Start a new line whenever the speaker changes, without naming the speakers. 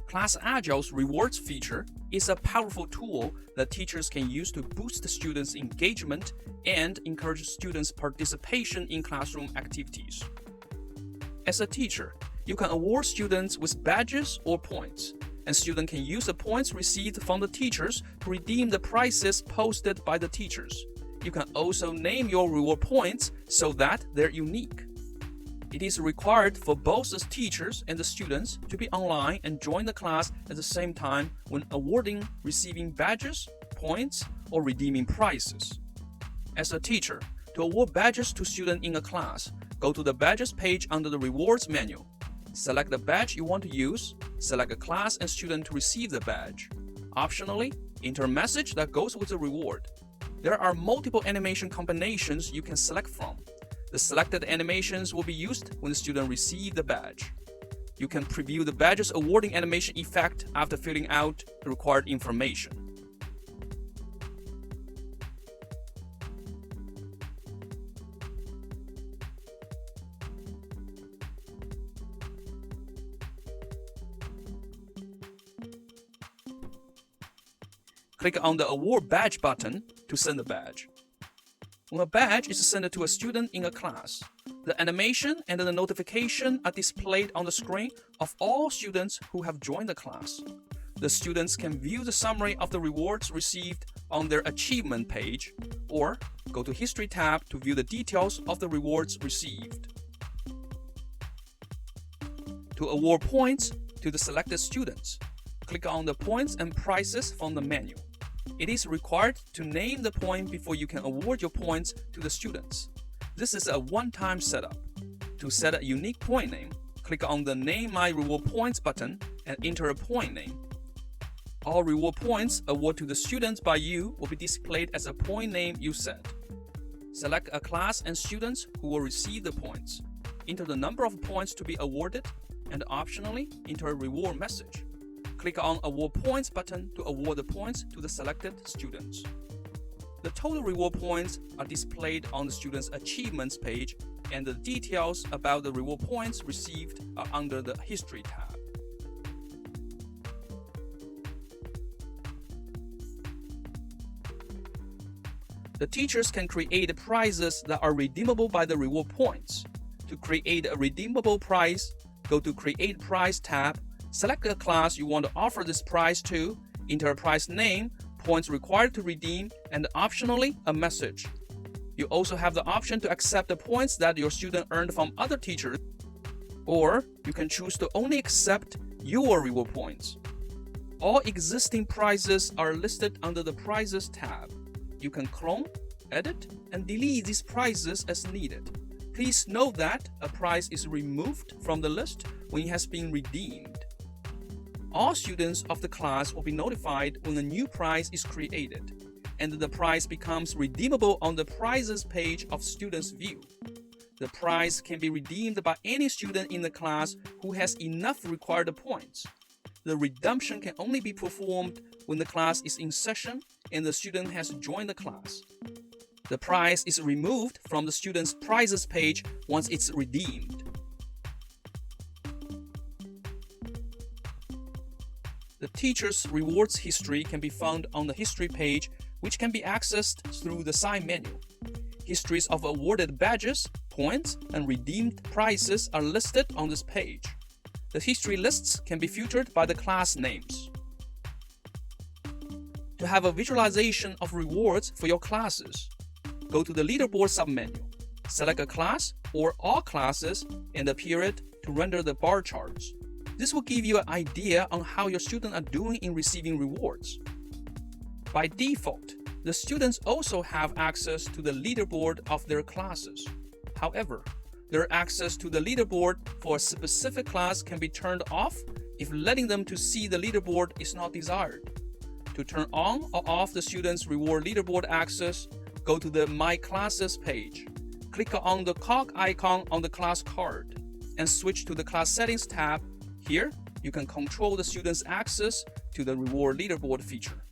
ClassAgile's rewards feature is a powerful tool that teachers can use to boost students' engagement and encourage students' participation in classroom activities. As a teacher, you can award students with badges or points, and students can use the points received from the teachers to redeem the prizes posted by the teachers. You can also name your reward points so that they're unique. It is required for both the teachers and the students to be online and join the class at the same time when awarding, receiving badges, points, or redeeming prizes. As a teacher, to award badges to students in a class, go to the Badges page under the Rewards menu. Select the badge you want to use, select a class and student to receive the badge. Optionally, enter a message that goes with the reward. There are multiple animation combinations you can select from. The selected animations will be used when the student receives the badge. You can preview the badge's awarding animation effect after filling out the required information. Click on the Award Badge button to send the badge. When a badge is sent to a student in a class, the animation and the notification are displayed on the screen of all students who have joined the class. The students can view the summary of the rewards received on their achievement page, or go to History tab to view the details of the rewards received. To award points to the selected students, click on the Points and Prizes from the menu. It is required to name the point before you can award your points to the students. This is a one-time setup. To set a unique point name, click on the Name My Reward Points button and enter a point name. All reward points awarded to the students by you will be displayed as a point name you set. Select a class and students who will receive the points. Enter the number of points to be awarded, and optionally enter a reward message. Click on Award Points button to award the points to the selected students. The total reward points are displayed on the student's achievements page, and the details about the reward points received are under the History tab. The teachers can create prizes that are redeemable by the reward points. To create a redeemable prize, go to Create Prize tab. Select a class you want to offer this prize to, enter a prize name, points required to redeem, and optionally a message. You also have the option to accept the points that your student earned from other teachers, or you can choose to only accept your reward points. All existing prizes are listed under the Prizes tab. You can clone, edit, and delete these prizes as needed. Please note that a prize is removed from the list when it has been redeemed. All students of the class will be notified when a new prize is created, and the prize becomes redeemable on the Prizes page of Students' View. The prize can be redeemed by any student in the class who has enough required points. The redemption can only be performed when the class is in session and the student has joined the class. The prize is removed from the student's Prizes page once it's redeemed. The teacher's rewards history can be found on the History page, which can be accessed through the Side menu. Histories of awarded badges, points, and redeemed prizes are listed on this page. The history lists can be filtered by the class names. To have a visualization of rewards for your classes, go to the Leaderboard submenu. Select a class or all classes and the period to render the bar charts. This will give you an idea on how your students are doing in receiving rewards. By default, the students also have access to the leaderboard of their classes. However, their access to the leaderboard for a specific class can be turned off if letting them to see the leaderboard is not desired. To turn on or off the students' reward leaderboard access, go to the My Classes page. Click on the cog icon on the class card and switch to the Class Settings tab. Here, you can control the students' access to the reward leaderboard feature.